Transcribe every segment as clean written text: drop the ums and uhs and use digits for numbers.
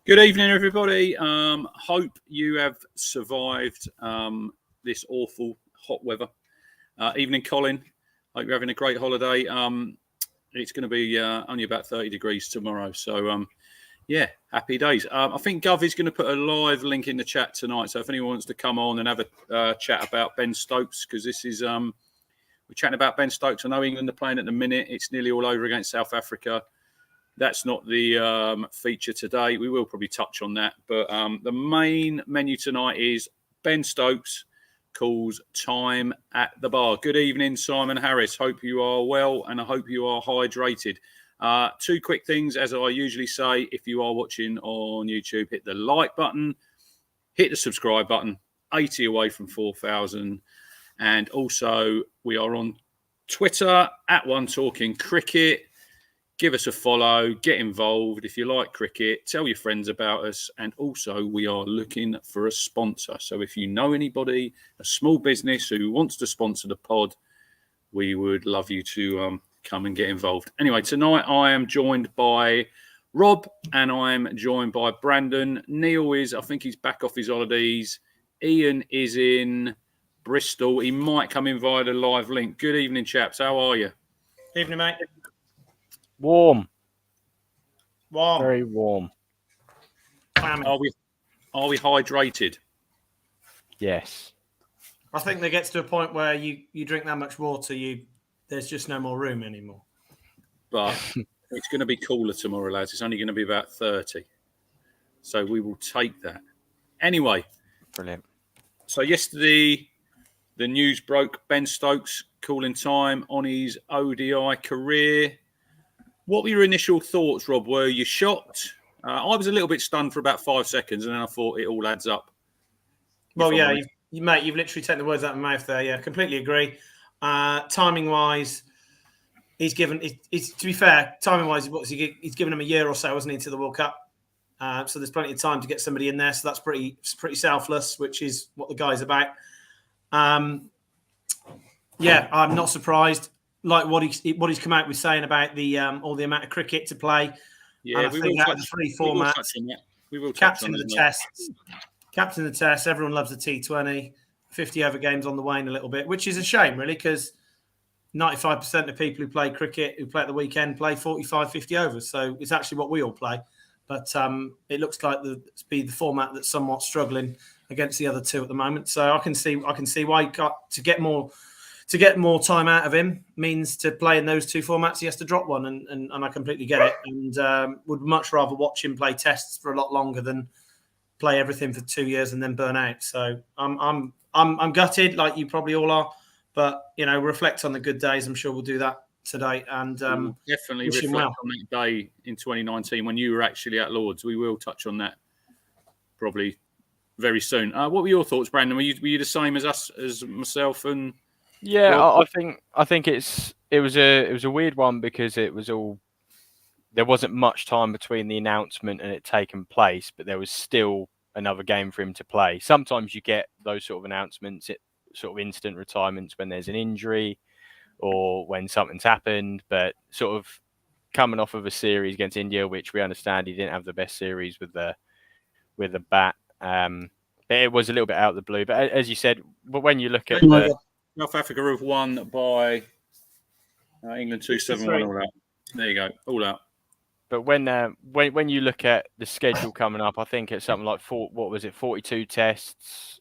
Good evening, everybody. Hope you have survived this awful hot weather. Evening, Colin. Hope you're having a great holiday. It's going to be only about 30 degrees tomorrow. So, yeah, happy days. I think Gov is going to put a live link in the chat tonight. So if anyone wants to come on and have a chat about Ben Stokes, because this is, we're chatting about Ben Stokes. I know England are playing at the minute. It's nearly all over against South Africa. That's not the feature today. We will probably touch on that. But the main menu tonight is Ben Stokes calls time at the bar. Good evening, Simon Harris. Hope you are well and I hope you are hydrated. Two quick things, as I usually say, if you are watching on YouTube, hit the like button, hit the subscribe button, 80 away from 4,000. And also, we are on Twitter, @OneTalkingCricket. Give us a follow, get involved. If you like cricket, tell your friends about us. And also, we are looking for a sponsor. So if you know anybody, a small business who wants to sponsor the pod, we would love you to come and get involved. Anyway, tonight I am joined by Rob and I'm joined by Brandon. Neil is, I think he's back off his holidays. Ian is in Bristol. He might come in via the live link. Good evening, chaps. How are you? Evening, mate. Warm. Warm. Very warm. Are we hydrated? Yes. I think there gets to a point where you drink that much water, there's just no more room anymore. But it's going to be cooler tomorrow, lads. It's only going to be about 30. So we will take that. Anyway. Brilliant. So yesterday, the news broke. Ben Stokes calling time on his ODI career. What were your initial thoughts, Rob? Were you shocked? I was a little bit stunned for about 5 seconds, and then I thought it all adds up. Well, yeah, mate, you've literally taken the words out of my mouth there. Yeah, completely agree. Timing-wise, to be fair, timing-wise, he's given him a year or so, wasn't he, to the World Cup? So there's plenty of time to get somebody in there. So that's pretty selfless, which is what the guy's about. Yeah, I'm not surprised. Like what he's come out with saying about the all the amount of cricket to play. Yeah, and I think out of the three formats, we will captain the tests. Captain the test. Everyone loves the T20. 50 over games on the wane a little bit, which is a shame, really, because 95% of people who play cricket, who play at the weekend, play 45, 50 overs. So it's actually what we all play. But it looks like the format that's somewhat struggling against the other two at the moment. So I can see why to get more time out of him means to play in those two formats, he has to drop one, and I completely get it. And would much rather watch him play tests for a lot longer than play everything for 2 years and then burn out. So I'm gutted, like you probably all are. But reflect on the good days. I'm sure we'll do that today. And definitely reflect on that day in 2019 when you were actually at Lords. We will touch on that probably very soon. What were your thoughts, Brandon? Were you the same as us, as myself and? Yeah, I think it was a weird one because it was all, there wasn't much time between the announcement and it taking place, but there was still another game for him to play. Sometimes you get those sort of announcements, sort of instant retirements when there's an injury or when something's happened, but sort of coming off of a series against India, which we understand he didn't have the best series with the bat. It was a little bit out of the blue, but as you said, but when you look at South Africa have won by England 2-7-1 all out. There you go, all out. But when you look at the schedule coming up, I think it's something like 42 tests,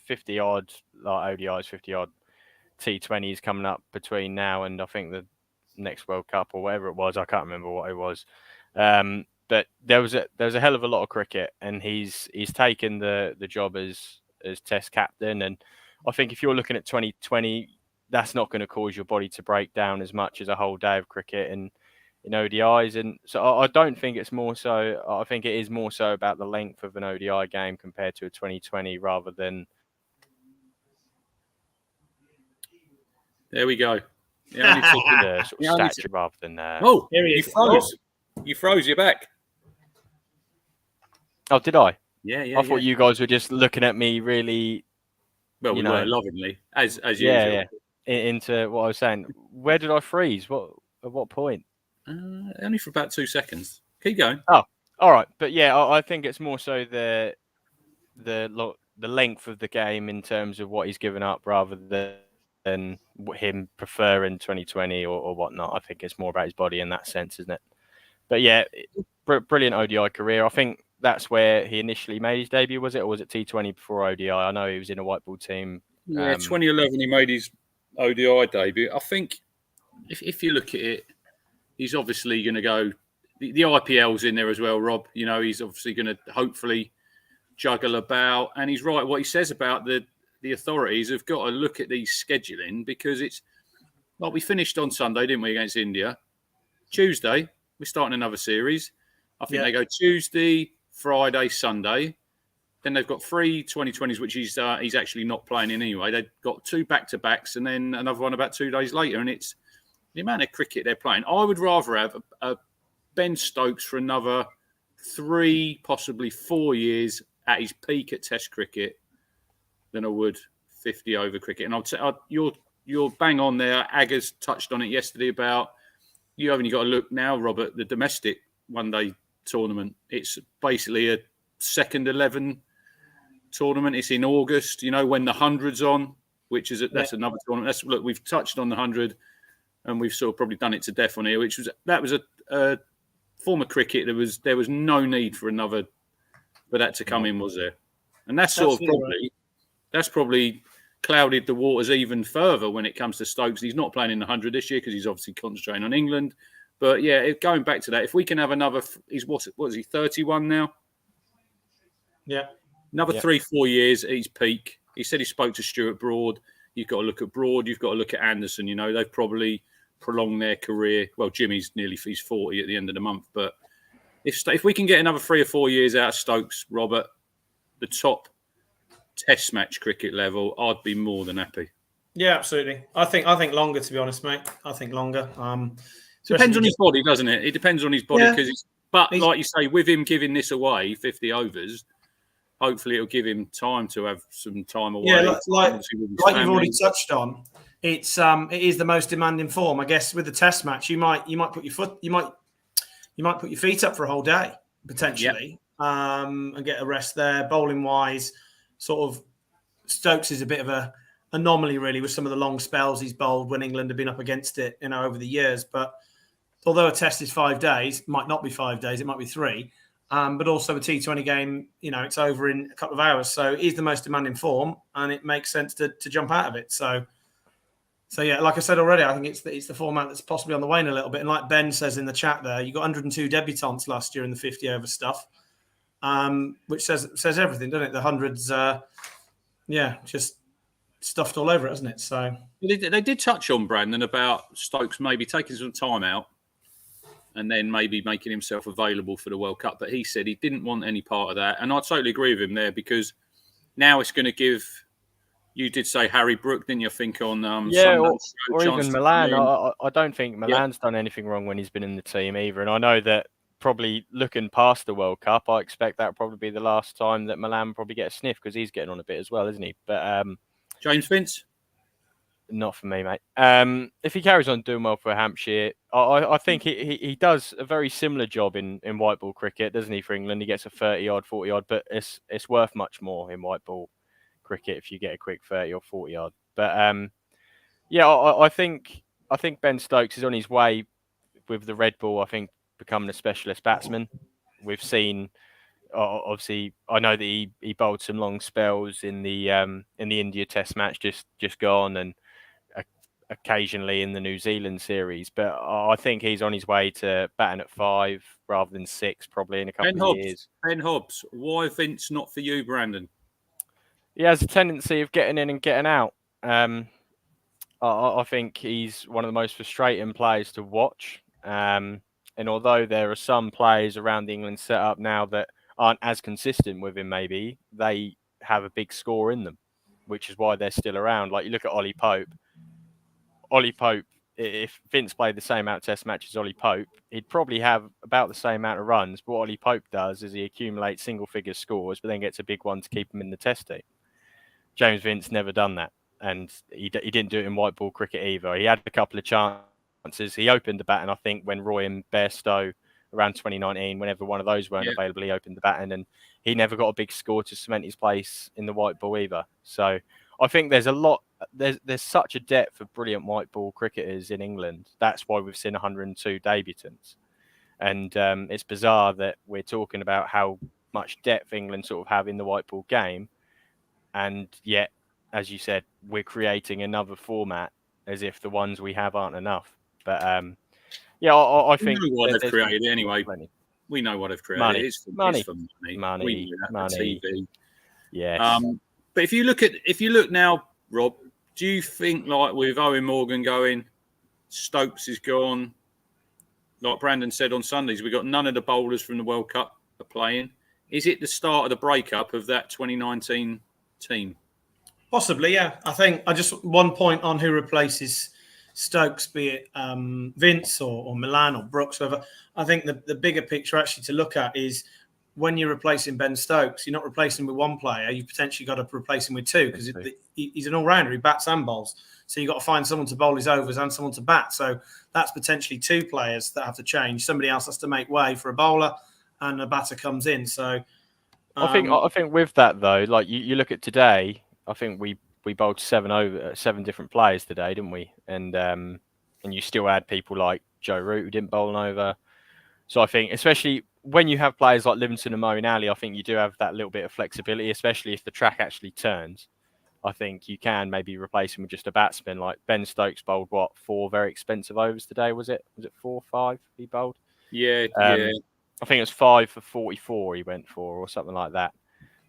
50 odd like ODIs, 50 odd T20s coming up between now and I think the next World Cup or whatever it was. I can't remember what it was. But there was a hell of a lot of cricket, and he's taken the job as Test captain. And I think if you're looking at 2020, that's not going to cause your body to break down as much as a whole day of cricket in ODIs. And so I don't think it's more so. I think it is more so about the length of an ODI game compared to a 2020 rather than. There we go. The sort of stature rather than. Oh, you froze. You froze. You're back. Oh, did I? Yeah. I thought you guys were just looking at me really. Well, we were lovingly, as usual. Yeah. Into what I was saying. Where did I freeze? At what point? Only for about 2 seconds. Keep going. Oh, All right, but yeah, I think it's more so the length of the game in terms of what he's given up rather than him preferring 2020 or whatnot. I think it's more about his body in that sense, isn't it? But yeah, brilliant ODI career. I think that's where he initially made his debut, was it? Or was it T20 before ODI? I know he was in a white ball team. Yeah, 2011 he made his ODI debut. I think if you look at it, he's obviously going to go. The IPL's in there as well, Rob. You know, he's obviously going to hopefully juggle about. And he's right what he says about the authorities have got to look at these scheduling, because it's like we finished on Sunday, didn't we, against India? Tuesday, we're starting another series. I think they go Tuesday, Friday, Sunday. Then they've got 3 2020s, which he's actually not playing in anyway. They've got 2 back-to-backs and then another one about 2 days later. And it's the amount of cricket they're playing. I would rather have a Ben Stokes for another 3, possibly 4 years at his peak at Test cricket than I would 50 over cricket. And you're bang on there. Aggers touched on it yesterday about you only got to look now, Robert, the domestic one-day tournament. It's basically a second 11 tournament. It's in August, you know, when the 100's on, which is that's another tournament. Look, we've touched on the 100 and we've sort of probably done it to death on here, which was a form of cricket. There was no need for that to come in, was there? And that's sort of probably clouded the waters even further when it comes to Stokes. He's not playing in the 100 this year because he's obviously concentrating on England. But yeah, going back to that, if we can have another, what is he, 31 now? Yeah. Another 3-4 years at his peak. He said he spoke to Stuart Broad. You've got to look at Broad. You've got to look at Anderson. You know, they've probably prolonged their career. Well, Jimmy's he's 40 at the end of the month. But if we can get another 3 or 4 years out of Stokes, Robert, the top Test match cricket level, I'd be more than happy. Yeah, absolutely. I think longer, to be honest, mate. I think longer. Depends on his body, doesn't it? It depends on his body because like you say, with him giving this away, 50 overs, hopefully it'll give him time to have some time away. Yeah, like you've already touched on, it is the most demanding form. I guess with the Test match, you might put your feet up for a whole day potentially, and get a rest there. Bowling wise, sort of Stokes is a bit of a anomaly really with some of the long spells he's bowled when England have been up against it, you know, over the years. But although a Test is 5 days, it might not be 5 days, it might be 3. But also a T20 game, you know, it's over in a couple of hours. So it is the most demanding form, and it makes sense to jump out of it. So yeah, like I said already, I think it's the format that's possibly on the wane a little bit. And like Ben says in the chat there, you got 102 debutants last year in the 50 over stuff, which says everything, doesn't it? The hundreds, just stuffed all over it, hasn't it? So they did touch on Brandon about Stokes maybe taking some time out and then maybe making himself available for the World Cup. But he said he didn't want any part of that. And I totally agree with him there, because now it's going to give, you did say Harry Brook, didn't you, think on or even Milan. I don't think Milan's done anything wrong when he's been in the team either. And I know that probably looking past the World Cup, I expect that will probably be the last time that Milan probably get a sniff, because he's getting on a bit as well, isn't he? But James Vince? Not for me, mate. If he carries on doing well for Hampshire, I think he does a very similar job in white ball cricket, doesn't he, for England? He gets a 30-yard, 40-yard, but it's worth much more in white ball cricket if you get a quick 30 or 40-yard. But I think Ben Stokes is on his way with the red ball, I think, becoming a specialist batsman. We've seen, obviously, I know that he bowled some long spells in the India Test match just gone, and occasionally in the New Zealand series, but I think he's on his way to batting at 5 rather than 6, probably in a couple of years. Ben Hobbs, why Vince not for you, Brandon? He has a tendency of getting in and getting out. I think he's one of the most frustrating players to watch. And although there are some players around the England setup now that aren't as consistent with him, maybe they have a big score in them, which is why they're still around. Like you look at Ollie Pope, if Vince played the same amount of Test matches as Ollie Pope, he'd probably have about the same amount of runs. But what Ollie Pope does is he accumulates single-figure scores, but then gets a big one to keep him in the Test team. James Vince never done that, and he didn't do it in white ball cricket either. He had a couple of chances. He opened the bat, and I think when Roy and Bairstow around 2019, whenever one of those weren't Yeah. available, he opened the baton, and he never got a big score to cement his place in the white ball either. So I think there's a lot. There's such a depth of brilliant white ball cricketers in England. That's why we've seen 102 debutants, and it's bizarre that we're talking about how much depth England sort of have in the white ball game, and yet, as you said, we're creating another format as if the ones we have aren't enough. But yeah, I think we know what they've there's created anyway. plenty. We know what they've created. Money. It's Money. for money. Money. We knew that, Money. for TV. Yes. But if you look now, Rob, do you think, like with Owen Morgan going, Stokes is gone? Like Brandon said on Sundays, we got none of the bowlers from the World Cup are playing. Is it the start of the breakup of that 2019 team? Possibly, yeah. I think I just one point on who replaces Stokes, be it Vince or Milan or Brooks, whoever. I think the bigger picture actually to look at is when you're replacing Ben Stokes, you're not replacing him with one player. You've potentially got to replace him with two because he's an all-rounder. He bats and bowls. So you've got to find someone to bowl his overs and someone to bat. So that's potentially two players that have to change. Somebody else has to make way for a bowler and a batter comes in. So I think with that though, like you look at today, I think we bowled 7 different players today, didn't we? And you still had people like Joe Root who didn't bowl an over. So I think, especially when you have players like Livingston and Moeen Ali, I think you do have that little bit of flexibility, especially if the track actually turns. I think you can maybe replace him with just a batsman. Like Ben Stokes bowled 4 very expensive overs today. Was it 4 or 5 he bowled? Yeah. I think it was 5 for 44 he went for, or something like that.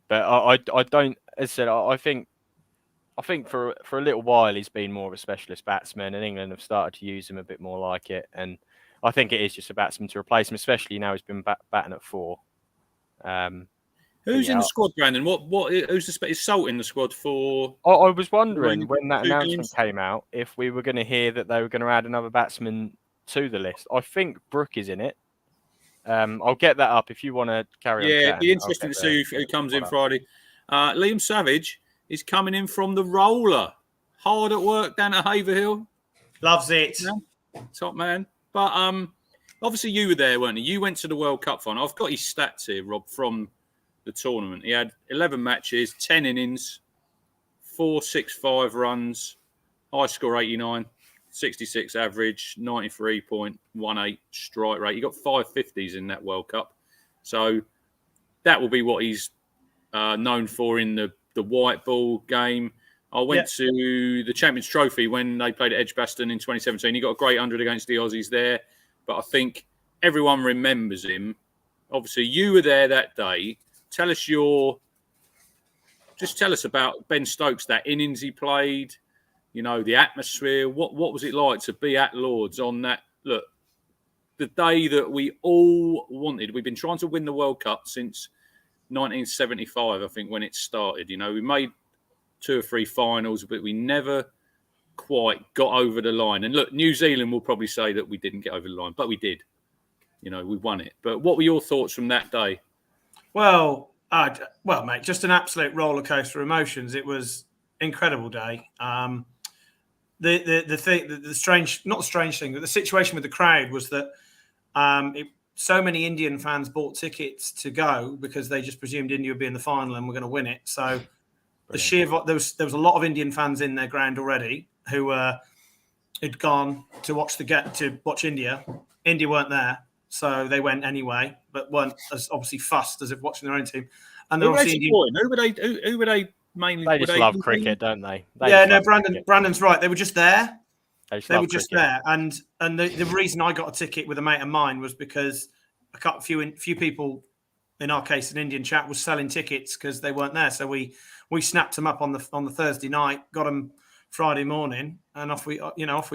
But I don't, as I said, I think for a little while he's been more of a specialist batsman, and England have started to use him a bit more like it. And I think it is just a batsman to replace him, especially now he's been batting at 4. Who's in the squad, Brandon? Is Salt in the squad for? I was wondering when that announcement games? came out if we were going to hear that they were going to add another batsman to the list. I think Brook is in it. I'll get that up if you want to carry on. Yeah, it'd be interesting to see who comes in Friday. Liam Savage is coming in from the roller. Hard at work down at Haverhill. Loves it. Yeah, top man. But obviously you were there, weren't you? You went to the World Cup final. I've got his stats here, Rob, from the tournament. He had 11 matches, 10 innings, 465 runs, high score 89, 66 average, 93.18 strike rate. He got 5 50s in that World Cup. So that will be what he's known for in the white ball game. I went to the Champions Trophy when they played at Edgbaston in 2017. He got a great 100 against the Aussies there. But I think everyone remembers him. Obviously, you were there that day. Tell us about Ben Stokes, that innings he played, the atmosphere. What was it like to be at Lord's on that? Look, the day that we all wanted. We've been trying to win the World Cup since 1975, I think, when it started. We made 2 or 3 finals, but we never quite got over the line. And look, New Zealand will probably say that we didn't get over the line, but we did. We won it. But what were your thoughts from that day? Well, mate, just an absolute roller coaster of emotions. It was an incredible day. The situation with the crowd was that so many Indian fans bought tickets to go because they just presumed India would be in the final and we're going to win it. So there was a lot of Indian fans in their ground already who had gone to watch India. India weren't there. So they went anyway, but weren't as obviously fussed as if watching their own team. And who were they mainly? They just love cricket, don't they? Brandon's right. They were just there. They were just there. And the reason I got a ticket with a mate of mine was because a few people, in our case, an Indian chap, was selling tickets because they weren't there. So we snapped them up on the Thursday night, got them Friday morning, and off we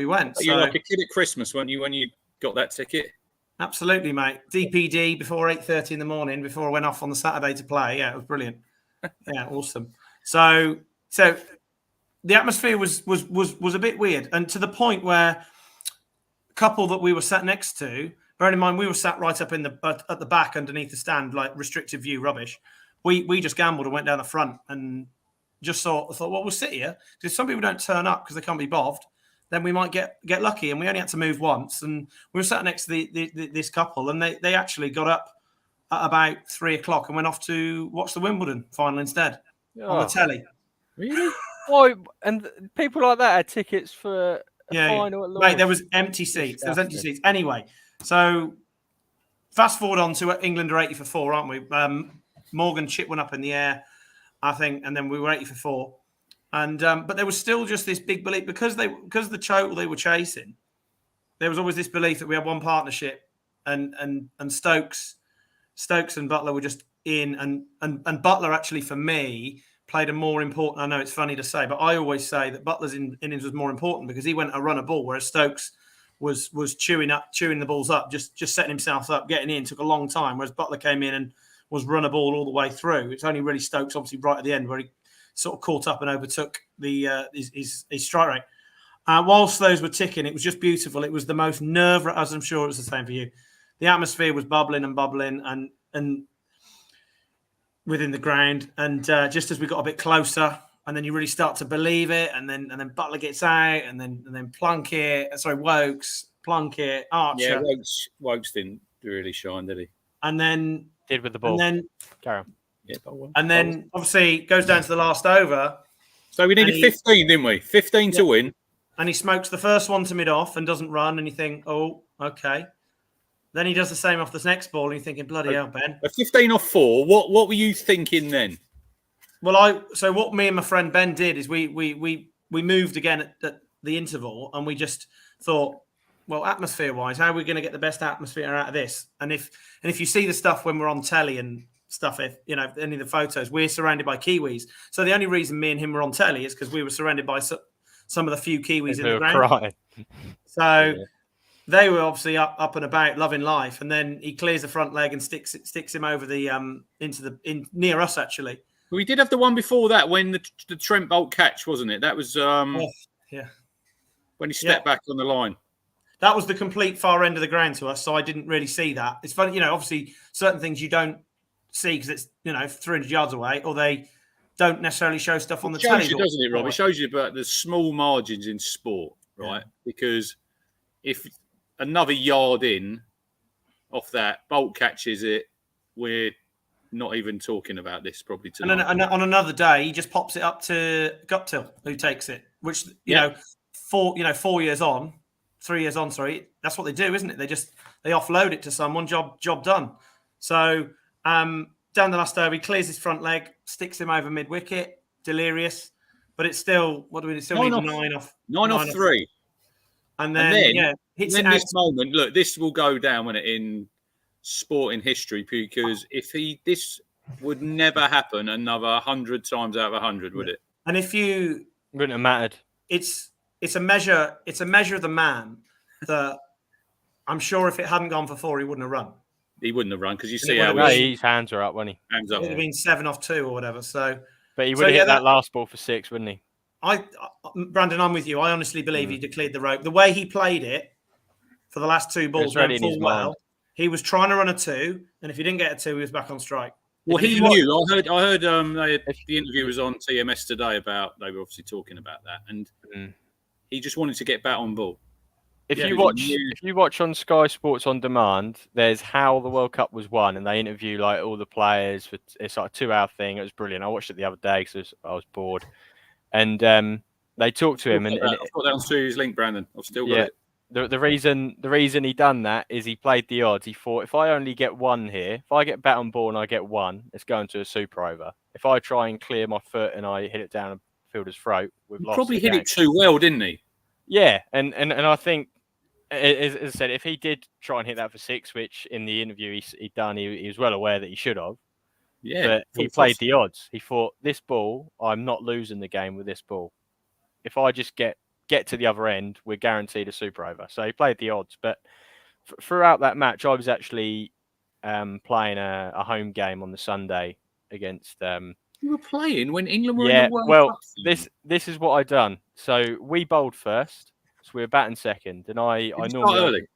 went. You're like a kid at Christmas, weren't you, when you got that ticket? Absolutely, mate. DPD before 8:30 in the morning, before I went off on the Saturday to play. Yeah, it was brilliant. Yeah, awesome. So the atmosphere was a bit weird, and to the point where a couple that we were sat next to, bearing in mind we were sat right up at the back underneath the stand, like restricted view rubbish. We just gambled and went down the front and just thought, well, we'll sit here because some people don't turn up because they can't be bothered. then we might get lucky. And we only had to move once, and we were sat next to this couple, and they actually got up at about 3:00 and went off to watch the Wimbledon final instead on the telly. Really? Why? And people like that had tickets for a final at Mate, there was empty seats. There was empty seats. Anyway, so fast forward on to England are 80 for 4, aren't we? Morgan chip went up in the air, I think, and then we were 80 for 4. And but there was still just this big belief because of the total they were chasing. There was always this belief that we had one partnership, and Stokes and Butler were just in, and Butler actually for me played a more important. I know it's funny to say, but I always say that Butler's innings was more important because he went to run a ball, whereas Stokes was chewing the balls up, just setting himself up, getting in. Took a long time, whereas Butler came in and was run a ball all the way through. It's only really Stokes, obviously, right at the end where he sort of caught up and overtook his strike rate. Whilst those were ticking, it was just beautiful. It was the most nerve-wracking, as I'm sure it was the same for you. The atmosphere was bubbling and within the ground. And just as we got a bit closer, and then you really start to believe it, and then Butler gets out, and then Plunkett, Archer. Yeah, Wokes didn't really shine, did he? And then did with the ball. And then carry on. Yeah, and then obviously goes down to the last over. So we needed 15, didn't we? 15 to win. And he smokes the first one to mid-off and doesn't run, and you think, oh, okay. Then he does the same off this next ball, and you're thinking, bloody hell, Ben. A 15 off 4. What were you thinking then? Well, so what me and my friend Ben did is we moved again at the interval, and we just thought, well, atmosphere-wise, how are we going to get the best atmosphere out of this? And if you see the stuff when we're on telly and stuff, if you know any of the photos, we're surrounded by Kiwis. So the only reason me and him were on telly is because we were surrounded by some of the few Kiwis in the ground. Crying. So they were obviously up and about, loving life. And then he clears the front leg and sticks him over the near us actually. We did have the one before that when the Trent Bolt catch, wasn't it? That was when he stepped back on the line. That was the complete far end of the ground to us, so I didn't really see that. It's funny, obviously certain things you don't see because it's 300 yards away, or they don't necessarily show stuff on the telly. It shows you, doesn't it, Rob? It shows you about the small margins in sport, right? Yeah. Because if another yard in off that, Bolt catches it, we're not even talking about this probably tonight. And on another day, he just pops it up to Guptill, who takes it, which, 4 years on, 3 years on, sorry, that's what they do, isn't it? They offload it to someone, job done. So down the last over, he clears his front leg, sticks him over mid wicket, delirious, but it's still need 9 off 3. And then hits it out. This moment, look, this will go down when it in sporting history because this would never happen another 100 times out of 100, would it? And wouldn't have mattered. It's a measure of the man that I'm sure if it hadn't gone for 4, he wouldn't have run. He wouldn't have run because you see how his hands are up, wasn't he? Hands up. It would have been 7 off 2 or whatever. So, but he would have hit that last ball for 6, wouldn't he? Brandon, I'm with you. I honestly believe he declared the rope. The way he played it for the last 2 balls went full well. He was trying to run a 2, and if he didn't get a 2, he was back on strike. Well, he knew. I heard the interview was on TMS today about they were obviously talking about that, and he just wanted to get back on ball. If you watch on Sky Sports on demand, there's how the World Cup was won, and they interview like all the players. It's like a 2-hour thing. It was brilliant. I watched it the other day because I was bored, and they talked to him. I've got that on Stu's link, Brandon. I've still got it. The reason he done that is he played the odds. He thought if I only get 1 here, if I get bat on ball and I get 1, it's going to a super over. If I try and clear my foot and I hit it down a fielder's throat, we've lost. Probably hit it too well, didn't he? Yeah, and I think, as I said, if he did try and hit that for 6, which in the interview he'd done, he was well aware that he should have. Yeah, but he played the odds. He thought, this ball, I'm not losing the game with this ball. If I just get to the other end, we're guaranteed a super over. So he played the odds. But throughout that match, I was actually playing a home game on the Sunday against. You were playing when England were in the World Cup. This is what I done. So we bowled first, so we were batting second, and I normally early.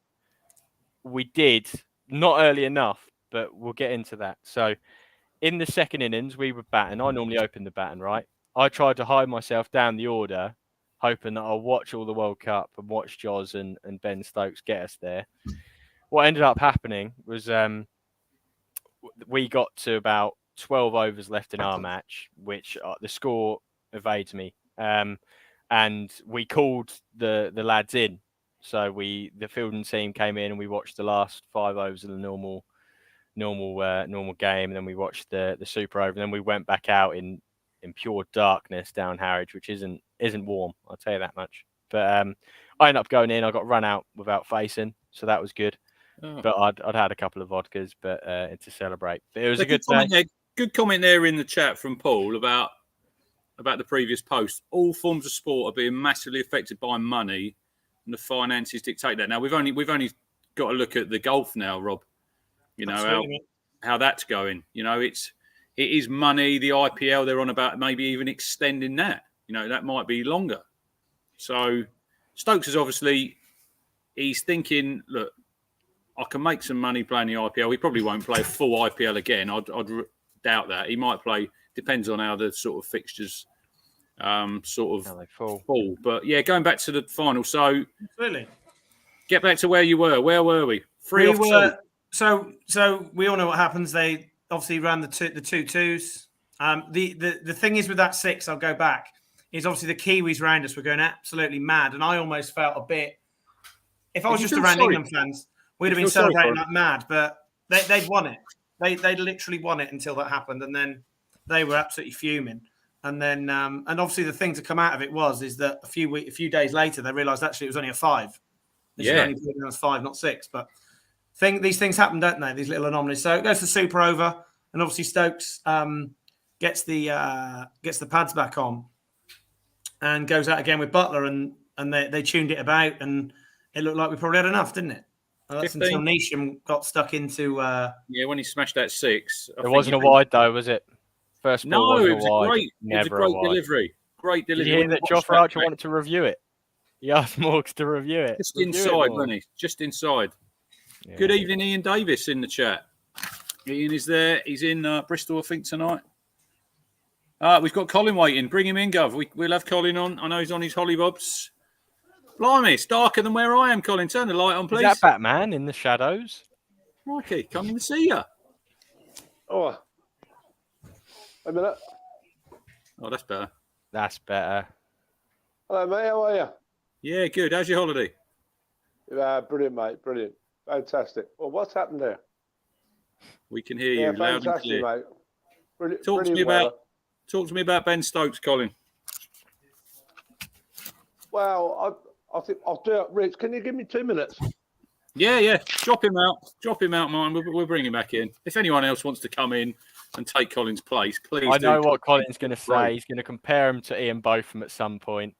We did not early enough, but we'll get into that. So in the second innings, we were batting. I normally open the batting, right? I tried to hide myself down the order, hoping that I'll watch all the World Cup and watch Joz and Ben Stokes get us there. What ended up happening was we got to about 12 overs left in our match, which the score evades me. And we called the lads in. So the fielding team came in and we watched the last 5 overs of the normal game, and then we watched the super over, and then we went back out in pure darkness down Harwich, which isn't warm, I'll tell you that much. But I ended up going in. I got run out without facing, so that was good. Oh. But I'd had a couple of vodkas, but to celebrate. But it was a good day. Good comment there in the chat from Paul about the previous post. All forms of sport are being massively affected by money, and the finances dictate that. Now we've only got to look at the golf now, Rob. You know how that's going. You know, it is money. The IPL, they're on about maybe even extending that. You know, that might be longer. So Stokes is obviously, he's thinking, look, I can make some money playing the IPL. He probably won't play a full IPL again. I'd doubt that. He might play. Depends on how the sort of fixtures fall. But yeah, going back to the final. So really, get back to where you were. Where were we? So we all know what happens. They obviously ran the 2-2s. The thing is with that 6, I'll go back, is obviously the Kiwis round us were going absolutely mad, and I almost felt a bit. If I was just around England fans, we'd have been celebrating like mad. But they'd won it. They literally won it until that happened, and then they were absolutely fuming. And then and obviously the thing to come out of it is that a few days later they realised actually it was only a 5. They should only put it as 5, not 6, but. These things happen, don't they? These little anomalies. So it goes to super over, and obviously Stokes gets the pads back on, and goes out again with Butler, and they tuned it about, and it looked like we probably had enough, didn't it? That's until Neesham got stuck into. When he smashed that 6, it wasn't a wide though, was it? First ball it was a great delivery. Great delivery. Did you hear that Joffrey Archer wanted to review it? He asked Morgs to review it. Just inside, wasn't he? Just inside. Yeah. Good evening, Ian Davis in the chat. Ian is there. He's in Bristol, I think, tonight. We've got Colin waiting. Bring him in, Gov. We'll have Colin on. I know he's on his hollybobs. Blimey, it's darker than where I am, Colin. Turn the light on, please. Is that Batman in the shadows? Mikey, come and see you. Oh, a minute. Oh, that's better. That's better. Hello, mate. How are you? Yeah, good. How's your holiday? Brilliant, mate. Brilliant. Fantastic. Well, what's happened there? We can hear you loud and clear. Mate. Talk to me about Ben Stokes, Colin. Well, I think I'll do it. Rich, can you give me 2 minutes? Yeah. Drop him out, mine. We'll bring him back in. If anyone else wants to come in and take Colin's place, please. I know what Colin's going to say. Right. He's going to compare him to Ian Botham at some point.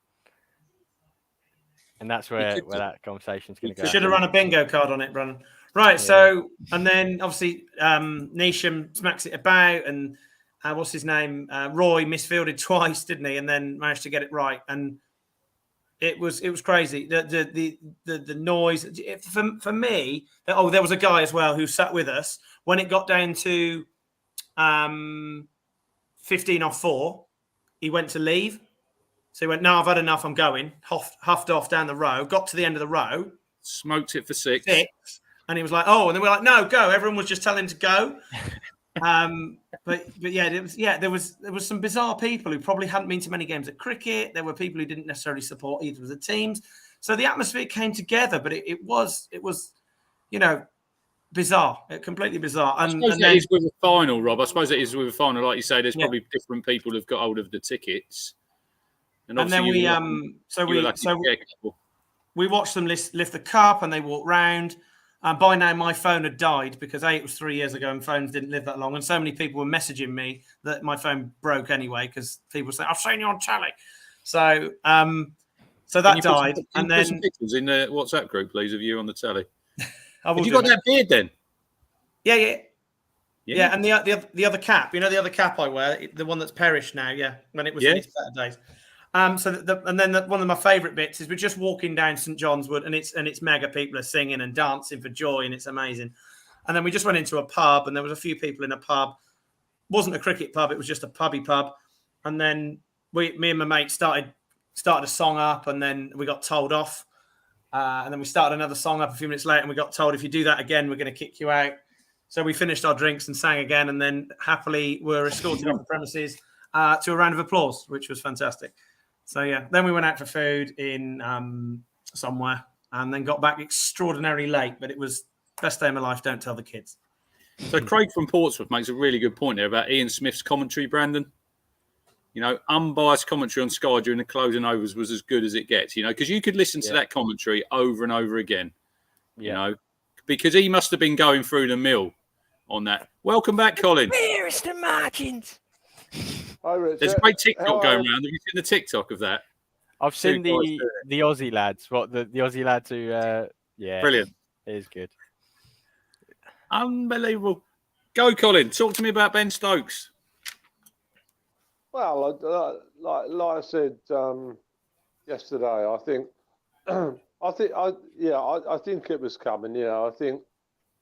And that's where that conversation's going to go. You should have run a bingo card on it, Brennan. Right, so, and then obviously Neesham smacks it about, and what's his name? Roy misfielded twice, didn't he? And then managed to get it right. And it was crazy. The noise. For me, there was a guy as well who sat with us when it got down to 15 off 4. He went to leave. So he went, no, I've had enough, I'm going. Huffed off down the row, got to the end of the row. Smoked it for 6. And he was like, oh, and then we're like, no, go. Everyone was just telling him to go. But there was some bizarre people who probably hadn't been to many games at cricket. There were people who didn't necessarily support either of the teams. So the atmosphere came together, but it was, bizarre, completely bizarre. I suppose it is with a final, Rob. I suppose it is with a final. Like you say, there's probably different people who've got hold of the tickets. And then we watched them lift the cup, and they walked round. By now, my phone had died because it was 3 years ago, and phones didn't live that long. And so many people were messaging me that my phone broke anyway because people were saying, "I've seen you on telly." So that died. And then some pictures in the WhatsApp group, please, of you on the telly. Have you got that beard then? Yeah. And the other cap, the other cap I wear, the one that's perished now. Yeah, when it was in its better days. One of my favourite bits is we're just walking down St John's Wood, and it's mega. People are singing and dancing for joy, and it's amazing. And then we just went into a pub, and there was a few people in a pub. It wasn't a cricket pub; it was just a pubby pub. And then me and my mate started started a song up, and then we got told off. And then we started another song up a few minutes later, and we got told, if you do that again, we're going to kick you out. So we finished our drinks and sang again, and then happily were escorted off the premises to a round of applause, which was fantastic. So, yeah, then we went out for food in somewhere and then got back extraordinarily late, but it was best day of my life. Don't tell the kids. So Craig from Portsmouth makes a really good point there about Ian Smith's commentary, Brandon. You know, unbiased commentary on Sky during the closing overs was as good as it gets, you know, because you could listen to that commentary over and over again, you know, because he must have been going through the mill on that. Welcome back, Colin. Where's the margins? Hi, Richard. There's a great TikTok going around. Have you seen the TikTok of that? I've seen the Aussie lads. What the Aussie lads who, Brilliant. It is good. Unbelievable. Go, Colin. Talk to me about Ben Stokes. Well, like I said yesterday, I think it was coming. You know, I think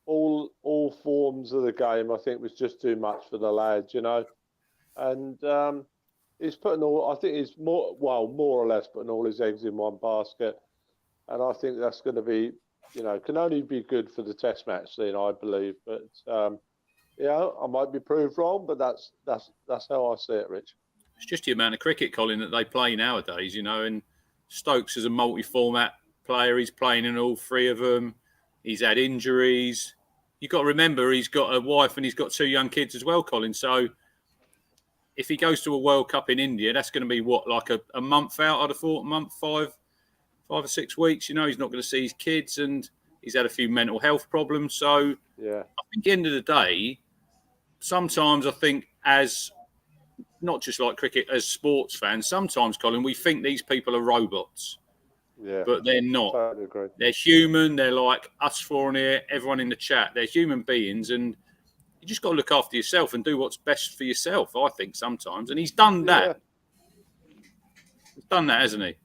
all forms of the game, I think, was just too much for the lads. You know, and he's putting all. I think he's more or less putting all his eggs in one basket, and I think that's going to be, you know, can only be good for the Test match scene, I believe. But yeah, I might be proved wrong, but that's how I see it, Rich. It's just the amount of cricket, Colin, that they play nowadays, you know, and Stokes is a multi-format player. He's playing in all three of them. He's had injuries. You've got to remember he's got a wife and he's got 2 young kids as well, Colin. So if he goes to a World Cup in India, that's going to be what, like a month out, I'd have thought, a month, 5 or 6 weeks. You know, he's not going to see his kids and he's had a few mental health problems. So yeah, I think at the end of the day, sometimes I think as not just like cricket, as sports fans, sometimes, Colin, we think these people are robots. Yeah. But they're not. Totally agree. They're human. They're like us 4 in here, everyone in the chat. They're human beings, and you just got to look after yourself and do what's best for yourself, I think, sometimes. And he's done that. Yeah. He's done that, hasn't he?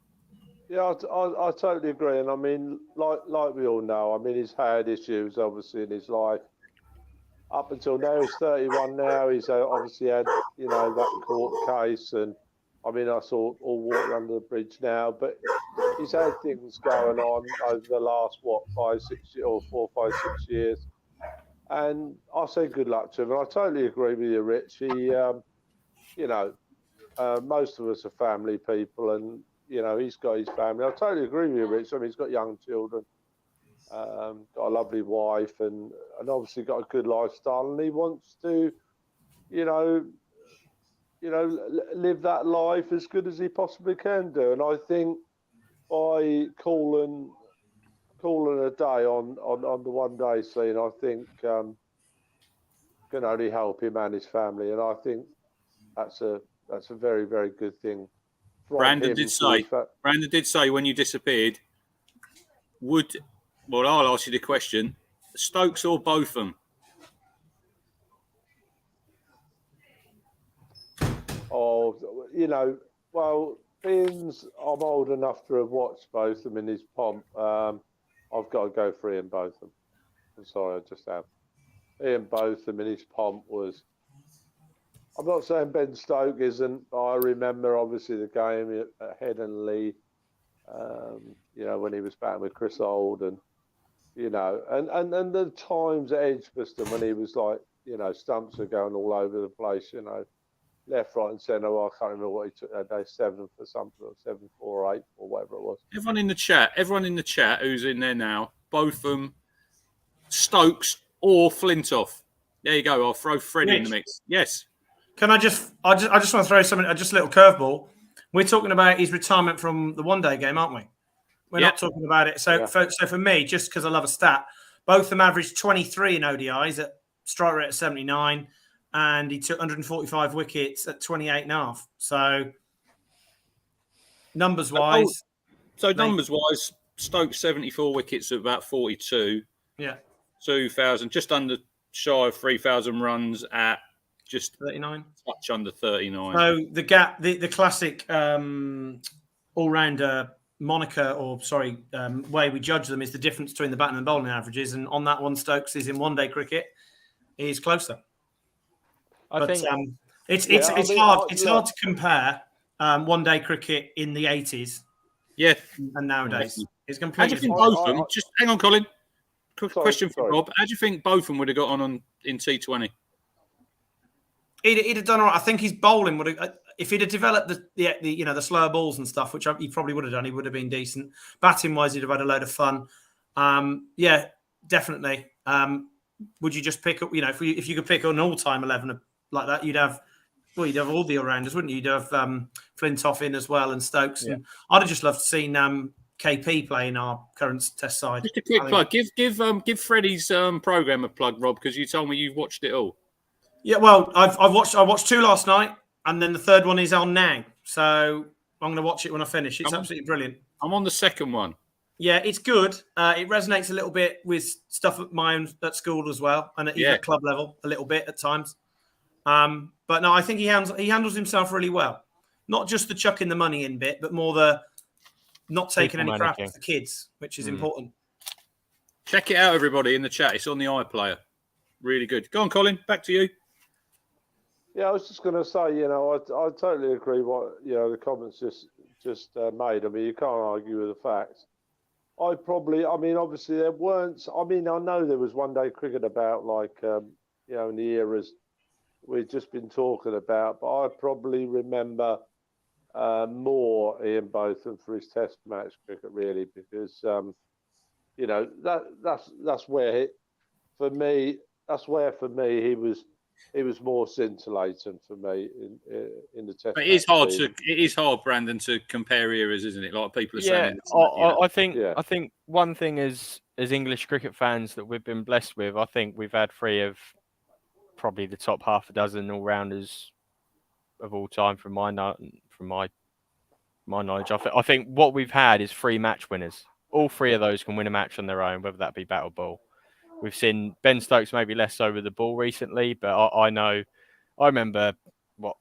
Yeah, I totally agree. And I mean, like we all know, I mean, he's had issues, obviously, in his life. Up until now, he's 31 now. He's obviously had, you know, that court case. And, I mean, I saw all water under the bridge now. But he's had things going on over the last, 4, 5, 6 years. And I say good luck to him. And I totally agree with you, Rich. He, you know, most of us are family people. And, you know, he's got his family. I totally agree with you, Rich. I mean, he's got young children. Got a lovely wife and obviously got a good lifestyle, and he wants to, you know, live that life as good as he possibly can do. And I think by calling a day on the one day scene, I think can only help him and his family. And I think that's a very, very good thing. Brandon did say when you disappeared, well, I'll ask you the question: Stokes or both of them? Oh, you know, well, I'm old enough to have watched both of them in his pomp. I've got to go for Ian Botham. I'm sorry, I just have. Ian Botham in his pomp was. I'm not saying Ben Stokes isn't, but I remember obviously the game at Head and Lee. You know, when he was batting with Chris Old and. You know, and the times at Edgbaston when he was like, you know, stumps were going all over the place, you know, left, right, and centre. I can't remember what he took that day, 7 for something, or 7, 4, or 8, or whatever it was. Everyone in the chat who's in there now, both of them, Stokes or Flintoff. There you go. I'll throw Freddie in the mix. Yes. Can I just want to throw something, just a little curveball. We're talking about his retirement from the one-day game, aren't we? We're not talking about it. So, for me, just because I love a stat, both of them averaged 23 in ODIs at strike rate of 79, and he took 145 wickets at 28.5. So, numbers-wise. Numbers-wise, Stokes 74 wickets at about 42. Yeah. 2,000, just under shy of 3,000 runs at just 39. Touch under 39. So, the gap, the classic all-rounder way we judge them is the difference between the batting and bowling averages, and on that one, Stokes is in one-day cricket. He's closer. I think it's hard. It's hard to compare one-day cricket in the 80s Yeah. and nowadays. Definitely. It's How do completely you think different. Botham? Just hang on, Colin. Quick question for sorry. Bob. How do you think Botham would have got on in T20? He'd have done all right. I think his bowling would have, if he'd have developed the slower balls and stuff, which he probably would have done. He would have been decent. Batting wise, he'd have had a load of fun. Yeah, definitely. Would you just pick up? If you could pick an all-time 11 like that, you'd have all the all-rounders, wouldn't you? You'd have Flintoff in as well and Stokes. Yeah. And I'd have just loved to see KP play in our current Test side. Just a quick plug. Give Freddie's program a plug, Rob, because you told me you've watched it all. Yeah, well, I watched 2 last night, and then the third one is on now. So I'm going to watch it when I finish. It's absolutely brilliant. I'm on the second one. Yeah, it's good. It resonates a little bit with stuff at my own at school as well, and even at club level a little bit at times. But no, I think he handles himself really well. Not just the chucking the money in bit, but more the not taking any crap off the kids, which is important. Check it out, everybody, in the chat. It's on the iPlayer. Really good. Go on, Colin. Back to you. Yeah, I was just going to say, I totally agree what the comments just made. I mean, you can't argue with the facts. Obviously there weren't. I know there was one-day cricket about in the eras we've just been talking about, but I probably remember more Ian Botham for his Test match cricket, really, because that's where for me he was more scintillating for me in the Test. But it is hard, Brandon, to compare eras, isn't it? Like people are saying. I think one thing as English cricket fans that we've been blessed with, I think we've had 3 of probably the top half a dozen all-rounders of all time from my knowledge. I think what we've had is 3 match winners. All 3 of those can win a match on their own, whether that be bat or ball. We've seen Ben Stokes maybe less over the ball recently, but I remember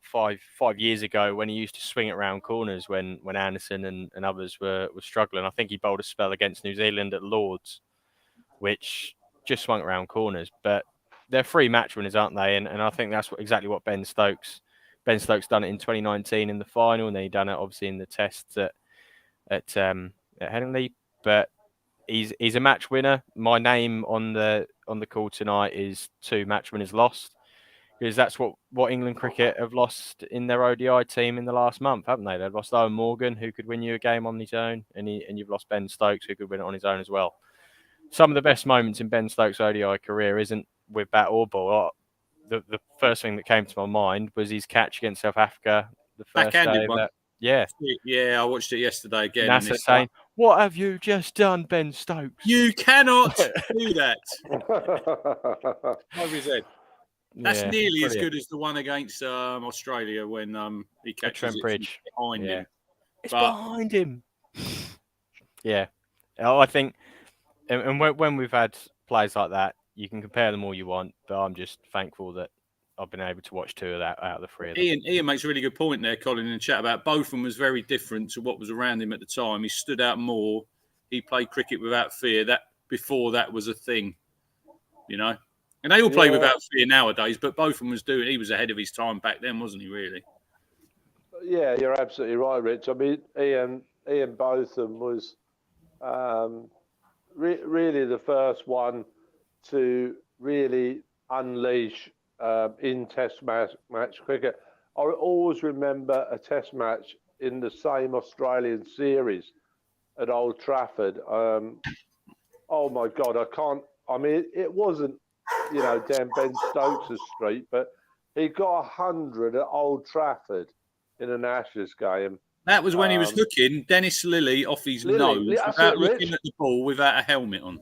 5 years ago when he used to swing it around corners when Anderson and others were struggling. I think he bowled a spell against New Zealand at Lords, which just swung around corners. But they're 3 match winners, aren't they? And I think that's exactly what Ben Stokes done it in 2019 in the final, and then he done it obviously in the tests at Headingley. But he's a match winner. My name on the call tonight is 2 match winners lost, because that's what England cricket have lost in their ODI team in the last month, haven't they? They've lost Owen Morgan, who could win you a game on his own, and you've lost Ben Stokes, who could win it on his own as well. Some of the best moments in Ben Stokes' ODI career isn't with bat or ball. The first thing that came to my mind was his catch against South Africa the first day. Yeah, I watched it yesterday again. NASA saying, "What have you just done, Ben Stokes? You cannot do that." Over his head. That's nearly as good as the one against Australia when he catches it behind him. It's behind him. Yeah, I think, and when we've had players like that, you can compare them all you want, but I'm just thankful that I've been able to watch 2 of that out of the 3 of them. Ian makes a really good point there, Colin, in the chat about Botham was very different to what was around him at the time. He stood out more. He played cricket without fear. That before that was a thing, and they all play without fear nowadays. But Botham he was ahead of his time back then, wasn't he? Really? Yeah, you're absolutely right, Rich. I mean, Ian Botham was really the first one to really unleash in Test match cricket. I always remember a Test match in the same Australian series at Old Trafford. Oh my God, it wasn't, down Ben Stokes' street, but he got 100 at Old Trafford in an Ashes game. That was when he was hooking Dennis Lillee off his nose without looking at the ball, without a helmet on.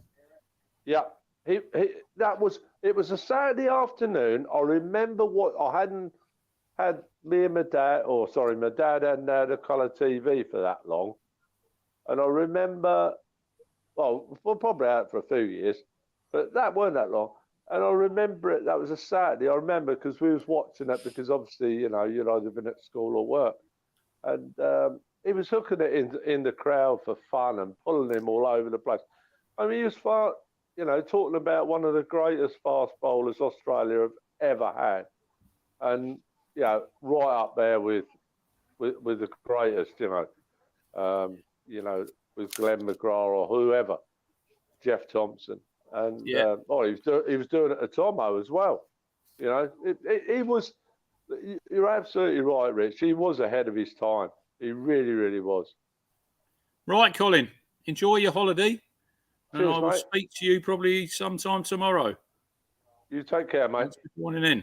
Yeah. It was a Saturday afternoon. I remember my dad hadn't had a colour TV for that long. And I remember, we're probably out for a few years, but that weren't that long. And I remember that was a Saturday. I remember because we was watching it because obviously, you'd either been at school or work. And he was hooking it in the crowd for fun and pulling him all over the place. I mean, he was far, talking about one of the greatest fast bowlers Australia have ever had. And, right up there with with the greatest, with Glenn McGrath or whoever, Jeff Thompson, and he was doing it at Tomo as well. He was. You're absolutely right, Rich. He was ahead of his time. He really, really was. Right, Colin. Enjoy your holiday, and Cheers, I will mate. speak to you probably sometime tomorrow. You take care, mate. Thanks for joining in.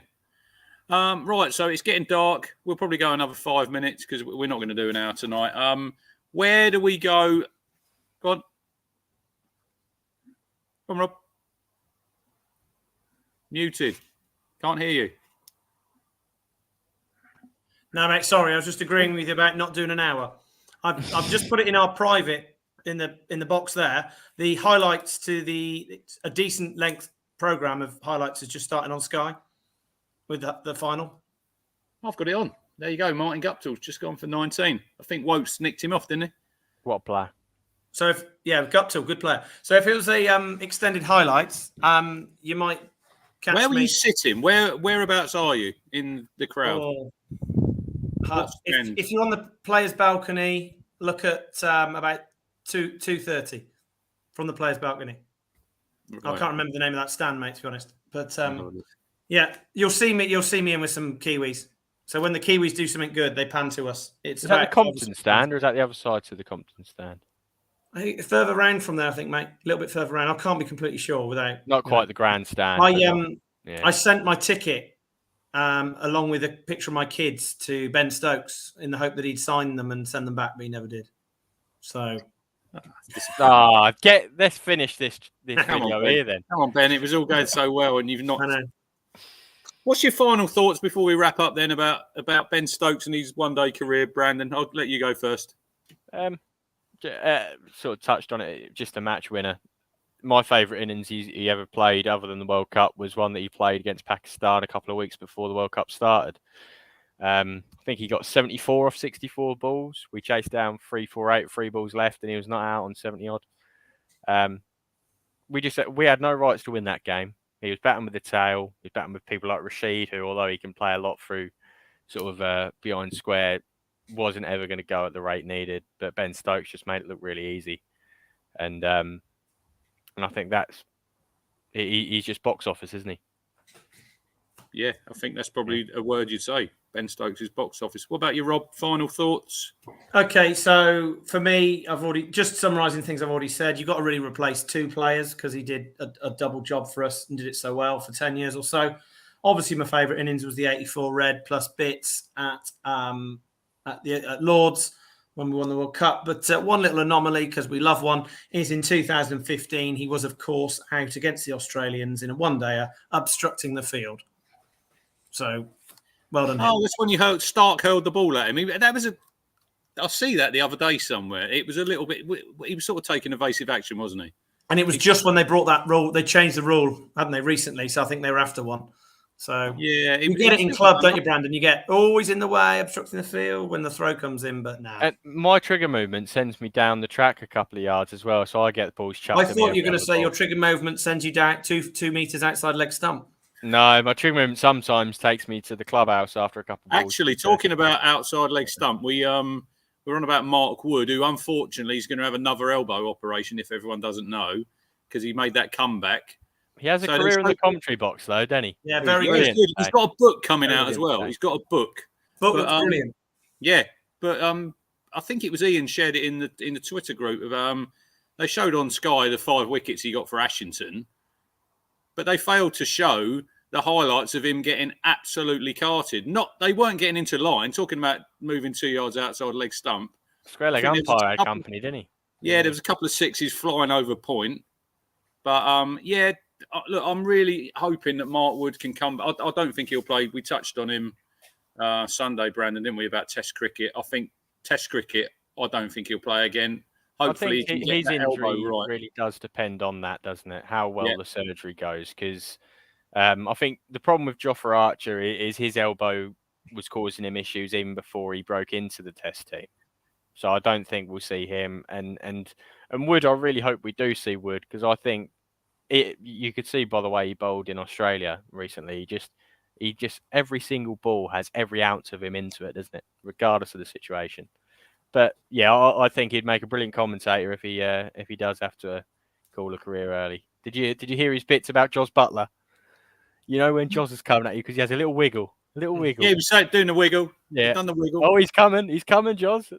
Right, so it's getting dark. We'll probably go another 5 minutes because we're not going to do an hour tonight. Where do we go? Go on. Come on, Rob. Muted. Can't hear you. No, mate, sorry. I was just agreeing with you about not doing an hour. I've just put it in our private in the box there. The highlights to a decent length program of highlights is just starting on Sky with the final. I've got it on. There you go. Martin Guptill's just gone for 19. I think Wokes nicked him off, didn't he? What a player. So Guptill, good player. So if it was a extended highlights, you might catch me. Where were you sitting? Whereabouts are you in the crowd? Oh. If you're on the players' balcony, look at about 2:30 from the players' balcony. Right. I can't remember the name of that stand, mate, to be honest. But yeah, you'll see me in with some Kiwis. So when the Kiwis do something good, they pan to us. Is that the Compton stand, or is that the other side to the Compton stand? I think further round from there, I think, mate. A little bit further round. I can't be completely sure without. Not quite the grandstand. I sent my ticket along with a picture of my kids to Ben Stokes in the hope that he'd sign them and send them back, but he never did. So, let's finish this video here then. Come on, Ben. It was all going so well, and you've not. I know. What's your final thoughts before we wrap up then about Ben Stokes and his one-day career, Brandon? I'll let you go first. Sort of touched on it. Just a match winner. My favourite innings he ever played, other than the World Cup, was one that he played against Pakistan a couple of weeks before the World Cup started. I think he got 74 off 64 balls. We chased down 348, 3 balls left, and he was not out on 70 odd. We had no rights to win that game. He was batting with the tail. He was batting with people like Rashid, who, although he can play a lot through sort of behind square, wasn't ever going to go at the rate needed. But Ben Stokes just made it look really easy, and I think he's just box office, isn't he? Yeah, I think that's probably a word you'd say. Ben Stokes is box office. What about you, Rob? Final thoughts? Okay, so for me, I've already just summarising things I've already said. You've got to really replace 2 players because he did a double job for us and did it so well for 10 years or so. Obviously, my favourite innings was the 84 red plus bits at Lords when we won the World Cup. But one little anomaly, because we love one, is in 2015, he was, of course, out against the Australians in a one-dayer, obstructing the field. So, well done. Oh, that's when you heard Stark hurled the ball at him. That was I see that the other day somewhere. It was a little bit. He was sort of taking evasive action, wasn't he? And it was just when they brought that rule. They changed the rule, hadn't they, recently? So I think they were after one. So yeah, you get it in club, don't you, Brandon? You get always in the way, obstructing the field when the throw comes in, but now. And my trigger movement sends me down the track a couple of yards as well, so I get the balls chucked. I thought you were going to say your trigger movement sends you down 2 meters outside leg stump. No, my trigger movement sometimes takes me to the clubhouse after a couple of balls. Actually, talking about outside leg stump, we're on about Mark Wood, who unfortunately is going to have another elbow operation if everyone doesn't know, because he made that comeback. He has a career in the commentary box, though, doesn't he? Yeah, very good. He's got a book coming out as well. He's got a book. Book looks brilliant. Yeah, but I think it was Ian shared it in the Twitter group of they showed on Sky the 5 wickets he got for Ashington, but they failed to show the highlights of him getting absolutely carted. They weren't getting into line. Talking about moving 2 yards outside leg stump. Square leg umpire had company, didn't he? Yeah, there was a couple of sixes flying over point, but yeah. Look, I'm really hoping that Mark Wood can come. I don't think he'll play. We touched on him Sunday, Brandon, didn't we, about Test cricket? I think Test cricket, I don't think he'll play again. Hopefully, his injury really does depend on that, doesn't it? How well the surgery goes. Because I think the problem with Jofra Archer is his elbow was causing him issues even before he broke into the Test team. So I don't think we'll see him. And Wood, I really hope we do see Wood, because I think you could see by the way he bowled in Australia recently, every single ball has every ounce of him into it, doesn't it? Regardless of the situation. But yeah, I think he'd make a brilliant commentator if he does have to call a career early. Did you hear his bits about Jos Butler? You know when Jos is coming at you because he has a little wiggle. Yeah, he was doing the wiggle. Yeah. He's done the wiggle. Oh, he's coming, Jos.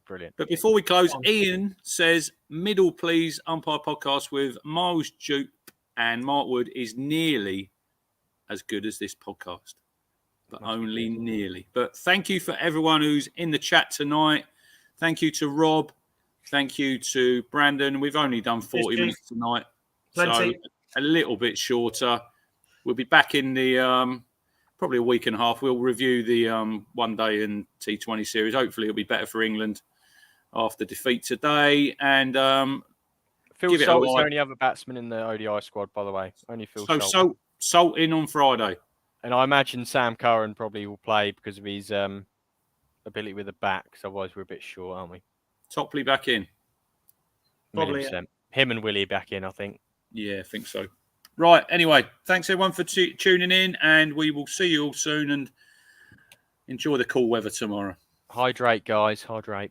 Brilliant. But before we close, Ian says, middle please, umpire podcast with Miles Jupe and Mark Wood is nearly as good as this podcast, but only nearly. But thank you for everyone who's in the chat tonight. Thank you to Rob. Thank you to Brandon. We've only done 40 minutes tonight, Plenty. so a little bit shorter. We'll be back in the probably a week and a half. We'll review the one day and T20 series. Hopefully it'll be better for England after defeat today. And Phil Salt is the only other batsman in the ODI squad, by the way. Only Phil Salt. Salt in on Friday. And I imagine Sam Curran probably will play because of his ability with the back. So otherwise we're a bit short, aren't we? Topley back in. Probably. Him and Willie back in, I think. Yeah, I think so. Right. Anyway, thanks everyone for tuning in, and we will see you all soon. And enjoy the cool weather tomorrow. Hydrate, guys. Hydrate.